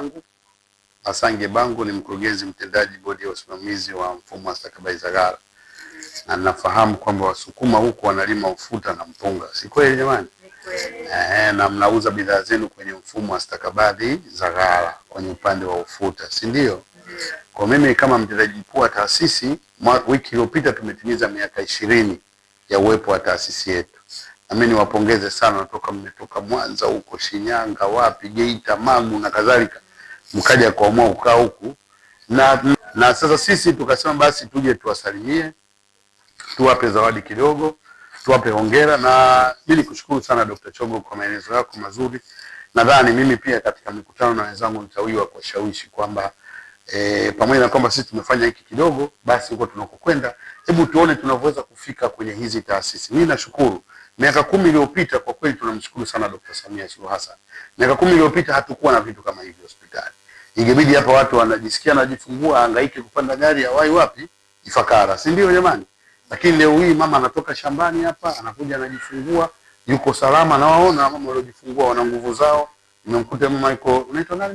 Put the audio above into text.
Bangu. Masange Bangu ni mkurugenzi mtendaji bodi ya usimamizi wa mfumo wa stakabadhi za ghala. Na nafahamu kwamba Wasukuma huko wanalima ufuta na mpunga. Si kweli jamani? Na mnauza bidhaa zenu kwenye mfumo wa stakabadhi za ghala kwenye upande wa ufuta, si ndio? Kwa mimi kama mtendaji mkuu wa taasisi, wiki iliyopita tumetimiza miaka 20 ya uwepo wa taasisi yetu. Na mimi niwapongeze sana, mmetoka Mwanza huko, Shinyanga, wapi, Geita, Magu na kadhalika, mkaja kuamua kukaa huku. Na sasa sisi tukasema basi tuje tuwasalimie, tuwape zawadi kidogo, tuwape hongera. Na mimi nikushukuru sana Dr. Chogo kwa maelezo yako mazuri. Nadhani mimi pia katika mikutano na wenzangu nitawiwa kuwashawishi kwamba pamoja na kwamba sisi tumefanya hiki kidogo, basi huko tunakokwenda hebu tuone tunavyoweza kufika kwenye hizi taasisi. Mimi nashukuru miaka 10 iliyopita, kwa kweli tunamshukuru sana Dr. Samia Suluhu Hassan. Miaka 10 iliyopita hatukuwa na vitu kama hivi hospitali. Ingebidi hapa watu wanajisikia najifungua hangaike kupanda gari hawai wapi Ifakara, si ndio jamani? Lakini leo hii mama anatoka shambani hapa anakuja anajifungua, yuko salama, na waona mama waliojifungua wana nguvu zao. Nimemkuta mama yuko, unaitwa nani?